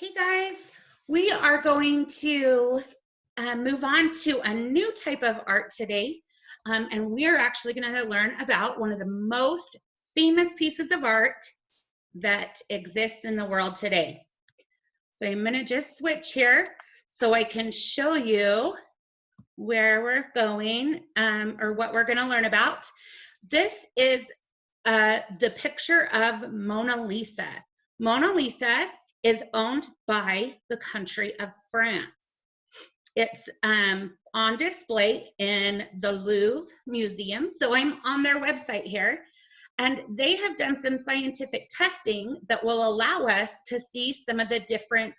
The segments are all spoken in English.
Hey guys, we are going to move on to a new type of art today. And we are actually going to learn about one of the most famous pieces of art that exists in the world today. So I'm going to just switch here so I can show you where we're going or what we're going to learn about. This is the picture of Mona Lisa. Mona Lisa is owned by the country of France. It's on display in the Louvre Museum. So I'm on their website here, and they have done some scientific testing that will allow us to see some of the different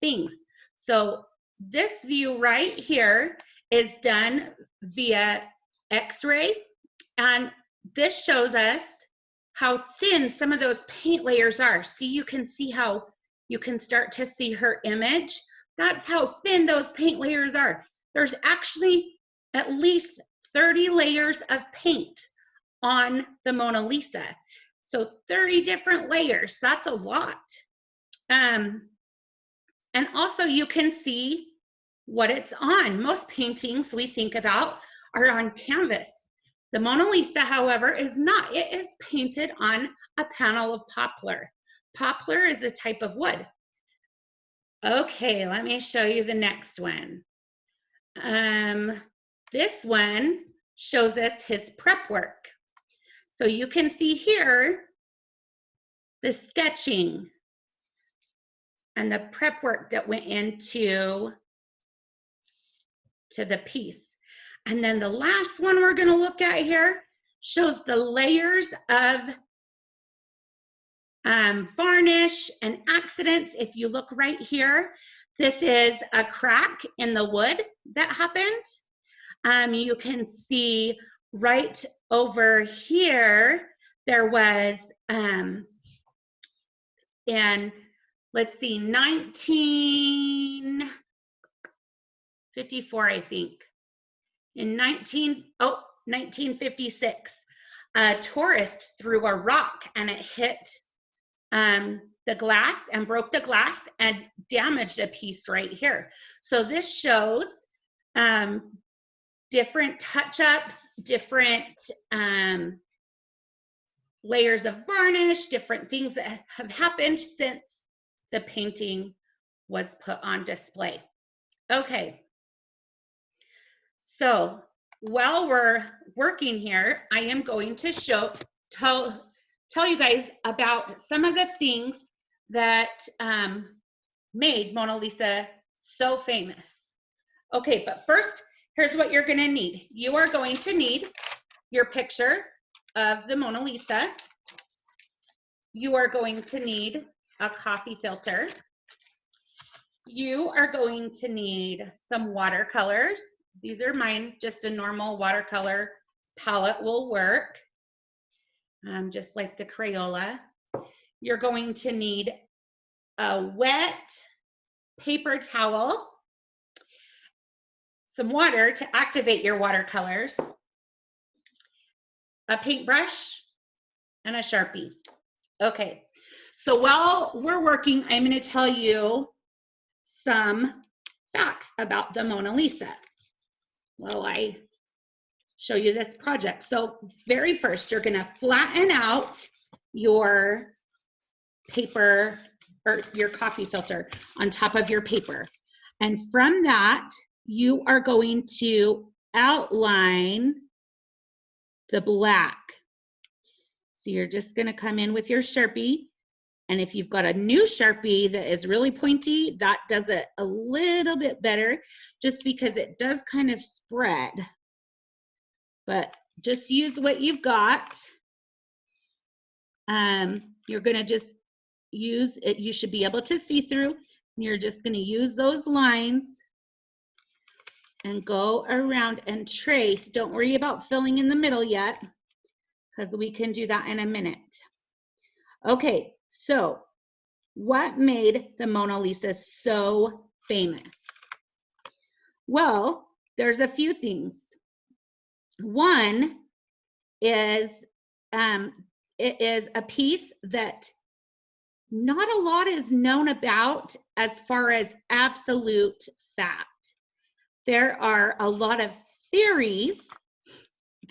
things. So this view right here is done via X-ray, and this shows us how thin some of those paint layers are. See, you can see how you can start to see her image. That's how thin those paint layers are. There's actually at least 30 layers of paint on the Mona Lisa. So 30 different layers, that's a lot. And also you can see what it's on. Most paintings we think about are on canvas. The Mona Lisa, however, is not. It is painted on a panel of poplar. Poplar is a type of wood. Okay, let me show you the next one. This one shows us his prep work. So you can see here the sketching and the prep work that went into the piece. And then the last one we're going to look at here shows the layers of varnish and accidents. If you look right here, this is a crack in the wood that happened. You can see right over here, there was, in, let's see, 1954, I think. In 1956, a tourist threw a rock and it hit the glass and broke the glass and damaged a piece right here. So this shows different touch-ups, different layers of varnish, different things that have happened since the painting was put on display. Okay. So while we're working here, I am going to tell you guys about some of the things that made Mona Lisa so famous. Okay, but first, here's what you're gonna need. You are going to need your picture of the Mona Lisa. You are going to need a coffee filter. You are going to need some watercolors. These are mine, just a normal watercolor palette will work, just like the Crayola. You're going to need a wet paper towel, some water to activate your watercolors, a paintbrush, and a Sharpie. Okay, so while we're working, I'm going to tell you some facts about the Mona Lisa while I show you this project. So very first, you're going to flatten out your paper or your coffee filter on top of your paper. And from that, you are going to outline the black. So you're just going to come in with your Sharpie. And if you've got a new Sharpie that is really pointy, that does it a little bit better just because it does kind of spread. But just use what you've got. You're going to just use it. You should be able to see through. And you're just going to use those lines and go around and trace. Don't worry about filling in the middle yet, because we can do that in a minute. Okay, so what made the Mona Lisa so famous? Well, there's a few things. One is it is a piece that not a lot is known about as far as absolute fact. There are a lot of theories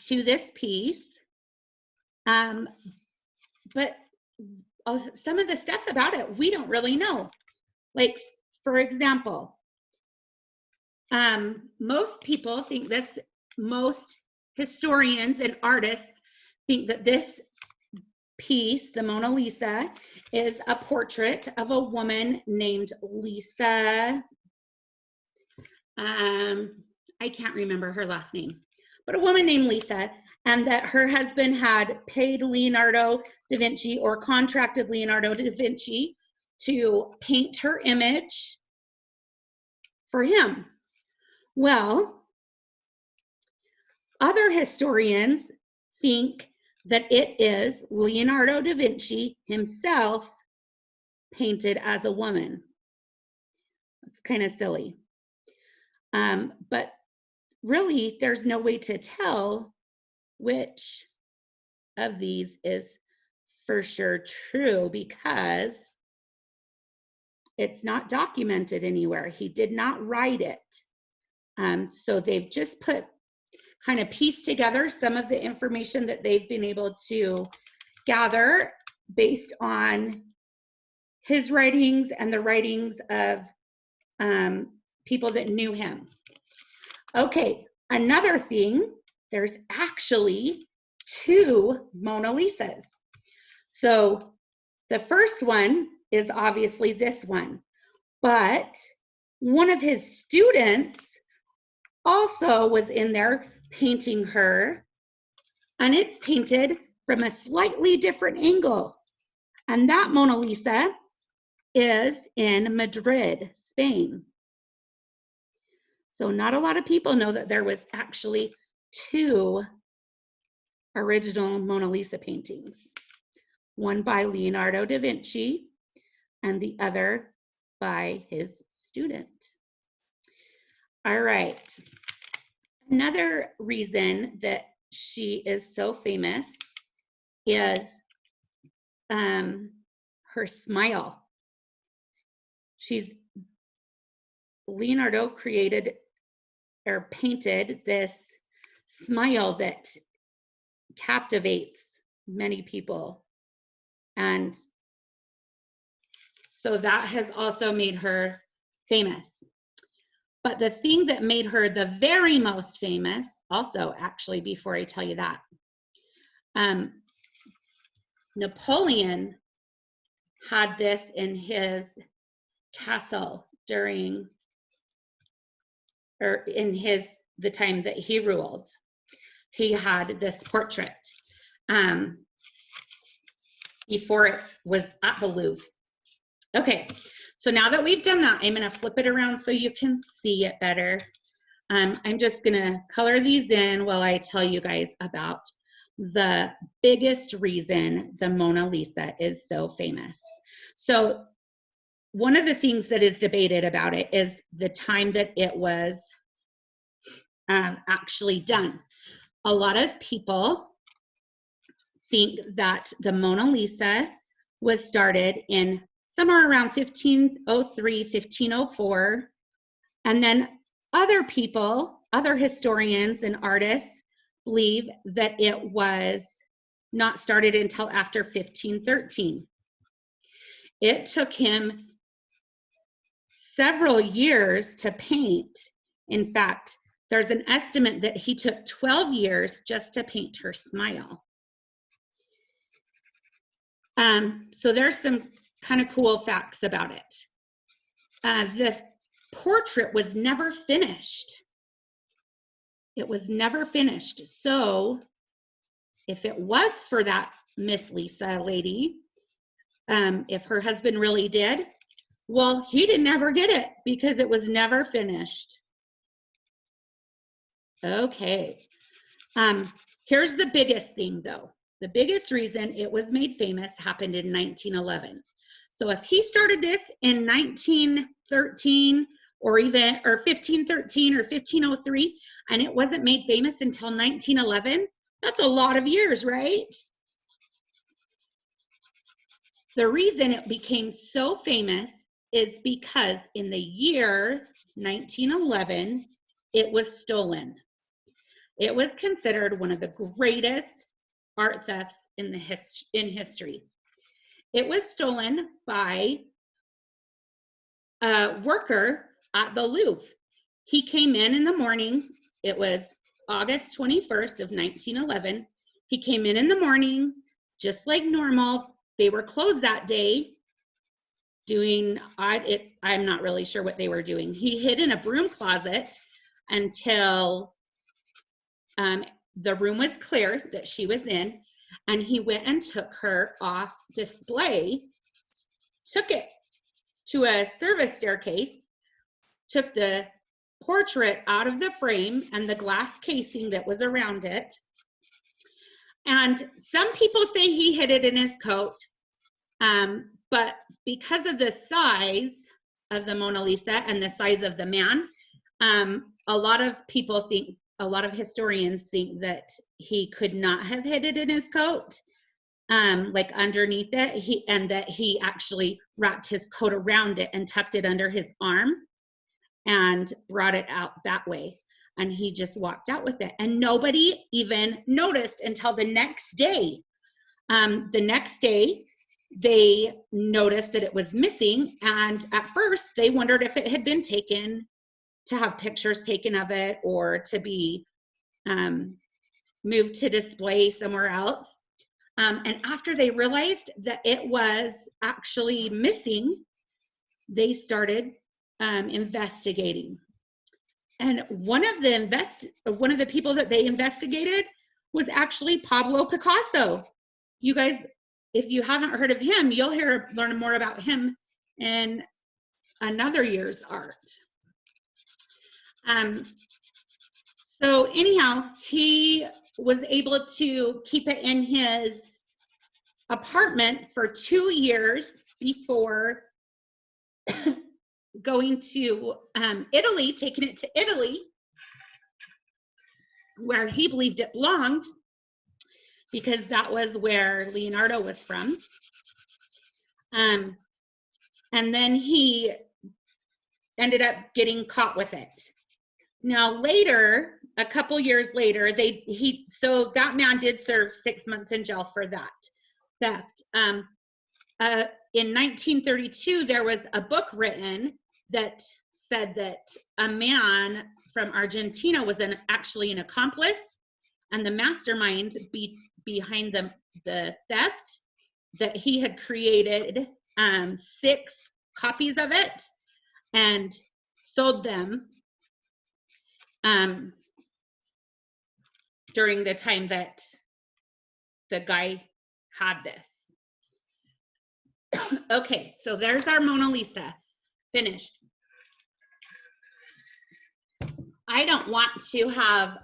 to this piece, but some of the stuff about it we don't really know. Like, for example, most people think this, most historians and artists think that this piece, the Mona Lisa, is a portrait of a woman named Lisa. I can't remember her last name, but a woman named Lisa, and that her husband had paid Leonardo da Vinci or contracted Leonardo da Vinci to paint her image for him. Well, other historians think that it is Leonardo da Vinci himself painted as a woman. It's kind of silly. But really, there's no way to tell which of these is for sure true because it's not documented anywhere. He did not write it. So they've just kind of pieced together some of the information that they've been able to gather based on his writings and the writings of people that knew him. Okay, another thing, there's actually 2 Mona Lisas. So the first one is obviously this one, but one of his students also was in there painting her, and it's painted from a slightly different angle. And that Mona Lisa is in Madrid, Spain. So not a lot of people know that there was actually 2 original Mona Lisa paintings, one by Leonardo da Vinci and the other by his student. All right. Another reason that she is so famous is her smile. Leonardo created or painted this smile that captivates many people. And so that has also made her famous. But the thing that made her the very most famous, also actually before I tell you that, Napoleon had this in his castle during, or in the time that he ruled. He had this portrait before it was at the Louvre. Okay, so now that we've done that, I'm gonna flip it around so you can see it better. I'm just gonna color these in while I tell you guys about the biggest reason the Mona Lisa is so famous. So one of the things that is debated about it is the time that it was actually done. A lot of people think that the Mona Lisa was started in somewhere around 1503, 1504, and then other people, other historians and artists believe that it was not started until after 1513. It took him several years to paint. In fact, there's an estimate that he took 12 years just to paint her smile. So there's some kind of cool facts about it. The portrait was never finished. It was never finished. So if it was for that Miss Lisa lady, if her husband really did, well, he didn't ever get it because it was never finished. Okay. Here's the biggest thing though. The biggest reason it was made famous happened in 1911. So if he started this in 1913 or 1513 or 1503 and it wasn't made famous until 1911, that's a lot of years, right? The reason it became so famous is because in the year 1911, it was stolen. It was considered one of the greatest art thefts in history. It was stolen by a worker at the Louvre. He came in the morning. It was August 21st of 1911. He came in the morning, just like normal. They were closed that day doing, I'm not really sure what they were doing. He hid in a broom closet until the room was clear that she was in, and he went and took her off display, took it to a service staircase, took the portrait out of the frame and the glass casing that was around it. And some people say he hid it in his coat, but because of the size of the Mona Lisa and the size of the man, a lot of historians think that he could not have hid it in his coat, like underneath it, and that he actually wrapped his coat around it and tucked it under his arm and brought it out that way. And he just walked out with it. And nobody even noticed until the next day. The next day, they noticed that it was missing. And at first, they wondered if it had been taken, to have pictures taken of it, or to be moved to display somewhere else. And after they realized that it was actually missing, they started investigating. And one of the people that they investigated was actually Pablo Picasso. You guys, if you haven't heard of him, you'll learn more about him in another year's art. So anyhow, he was able to keep it in his apartment for 2 years before going to Italy, taking it to Italy, where he believed it belonged, because that was where Leonardo was from. And then he ended up getting caught with it. Now later, a couple years later, so that man did serve 6 months in jail for that theft. In 1932, there was a book written that said that a man from Argentina was actually an accomplice and the mastermind behind the theft, that he had created 6 copies of it and sold them during the time that the guy had this. Okay, so there's our Mona Lisa, finished. I don't want to have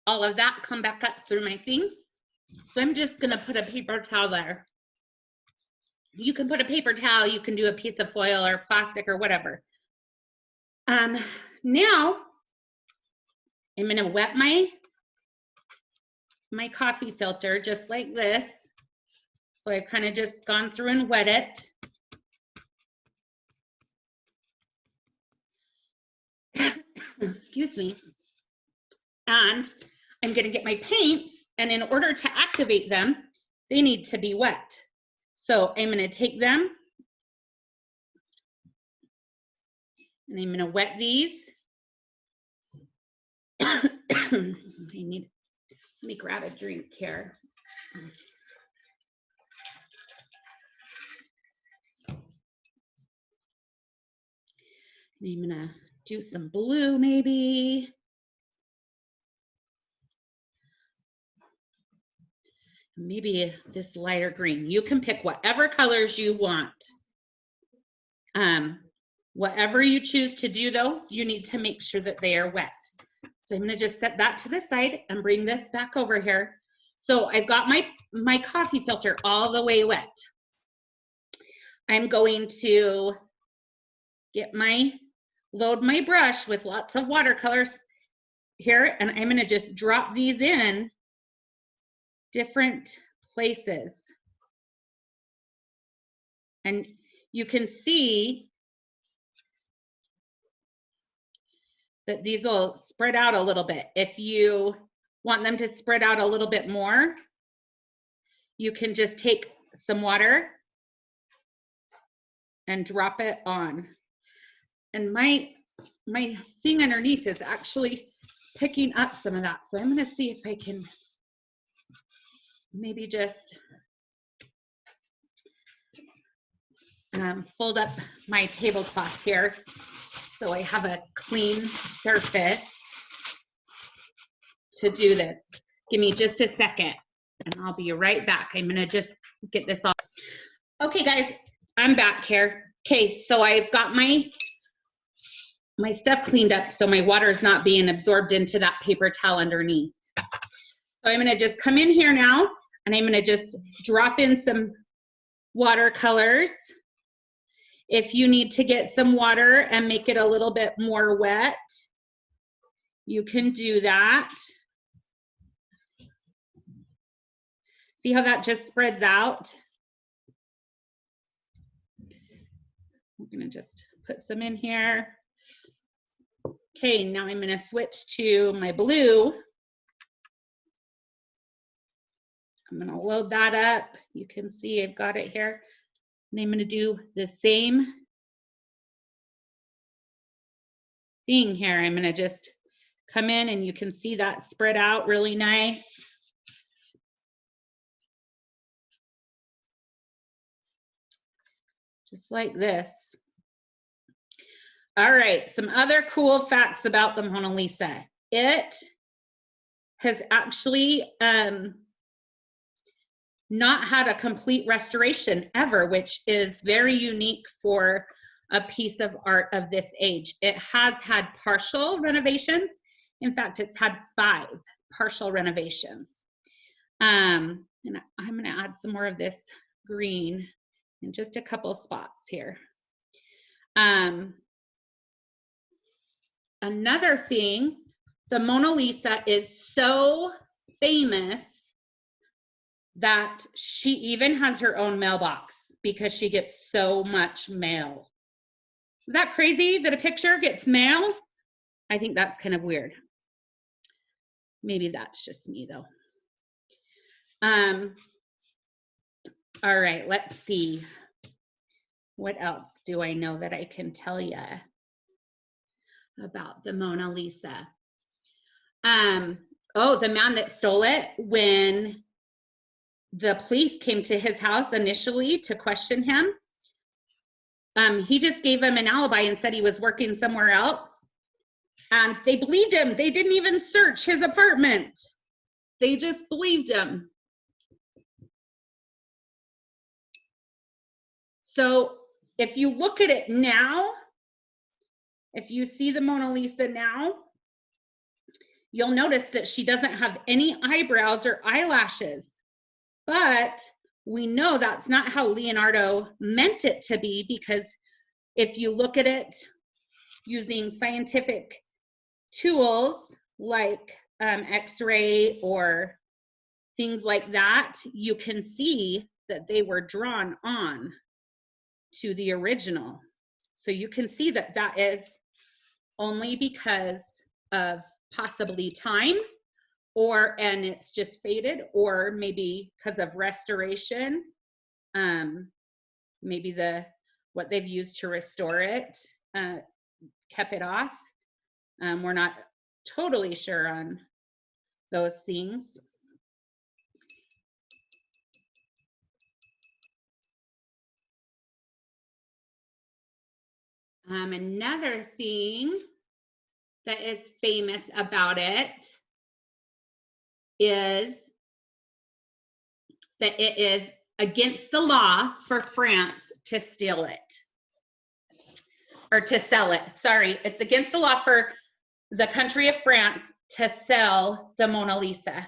all of that come back up through my thing, so I'm just gonna put a paper towel there. You can put a paper towel, you can do a piece of foil or plastic or whatever. Now I'm gonna wet my coffee filter just like this. So I've kind of just gone through and wet it. Excuse me. And I'm gonna get my paints, and in order to activate them, they need to be wet. So I'm gonna take them and I'm gonna wet these. Let me grab a drink here. I'm gonna do some blue maybe. Maybe this lighter green. You can pick whatever colors you want. Whatever you choose to do though, you need to make sure that they are wet. So I'm gonna just set that to the side and bring this back over here. So I've got my coffee filter all the way wet. I'm going to load my brush with lots of watercolors here, and I'm gonna just drop these in different places. And you can see that these will spread out a little bit. If you want them to spread out a little bit more, you can just take some water and drop it on. And my thing underneath is actually picking up some of that. So I'm gonna see if I can maybe just fold up my tablecloth here so I have a clean surface to do this. Give me just a second and I'll be right back. I'm gonna just get this off. Okay guys, I'm back here. Okay, so I've got my stuff cleaned up so my water is not being absorbed into that paper towel underneath. So I'm gonna just come in here now and I'm gonna just drop in some watercolors. If you need to get some water and make it a little bit more wet, you can do that. See how that just spreads out? I'm gonna just put some in here. Okay, now I'm gonna switch to my blue. I'm gonna load that up. You can see I've got it here. And I'm gonna do the same thing here. I'm gonna just come in and you can see that spread out really nice. Just like this. All right, some other cool facts about the Mona Lisa. It has actually not had a complete restoration ever, which is very unique for a piece of art of this age. It has had partial renovations. In fact, it's had 5 partial renovations. And I'm gonna add some more of this green in just a couple spots here. Another thing, the Mona Lisa is so famous that she even has her own mailbox because she gets so much mail. Is that crazy that a picture gets mail? I think that's kind of weird. Maybe that's just me though. All right, let's see. What else do I know that I can tell you about the Mona Lisa? Oh, the man that stole it, when the police came to his house initially to question him, he just gave him an alibi and said he was working somewhere else. And they believed him. They didn't even search his apartment. They just believed him. So if you look at it now, if you see the Mona Lisa now, you'll notice that she doesn't have any eyebrows or eyelashes. But we know that's not how Leonardo meant it to be, because if you look at it using scientific tools like X-ray or things like that, you can see that they were drawn on to the original. So you can see that that is only because of possibly time, and it's just faded, or maybe because of restoration. Maybe what they've used to restore it kept it off. We're not totally sure on those things. Another thing that is famous about it is that it is against the law for France to steal it, or to sell it. Sorry, it's against the law for the country of France to sell the Mona Lisa.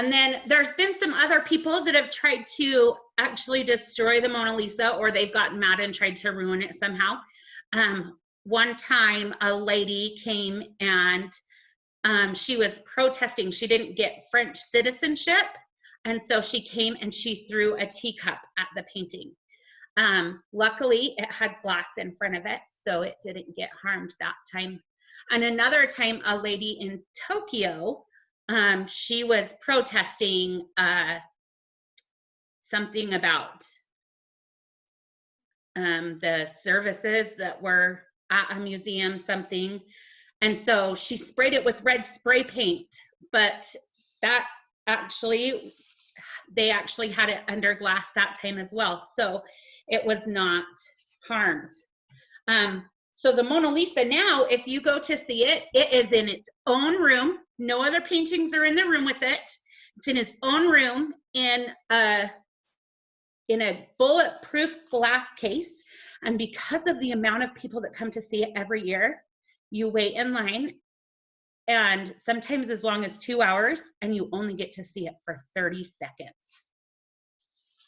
And then there's been some other people that have tried to actually destroy the Mona Lisa, or they've gotten mad and tried to ruin it somehow. One time a lady came and She was protesting. She didn't get French citizenship. And so she came and she threw a teacup at the painting. Luckily, it had glass in front of it, so it didn't get harmed that time. And another time, a lady in Tokyo, she was protesting something about the services that were at a museum, something. And so she sprayed it with red spray paint, but that actually, they actually had it under glass that time as well. So it was not harmed. So the Mona Lisa now, if you go to see it, it is in its own room. No other paintings are in the room with it. It's in its own room in a bulletproof glass case. And because of the amount of people that come to see it every year, you wait in line, and sometimes as long as 2 hours, and you only get to see it for 30 seconds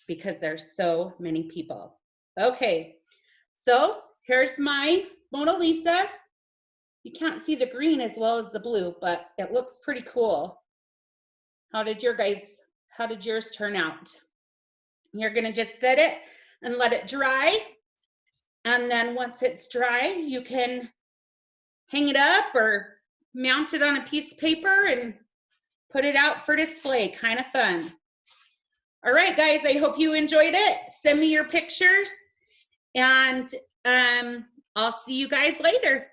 because there's so many people. Okay, so here's my Mona Lisa. You can't see the green as well as the blue, but it looks pretty cool. How did yours turn out? You're gonna just set it and let it dry. And then once it's dry, you can hang it up or mount it on a piece of paper and put it out for display. Kind of fun. All right, guys, I hope you enjoyed it. Send me your pictures, and I'll see you guys later.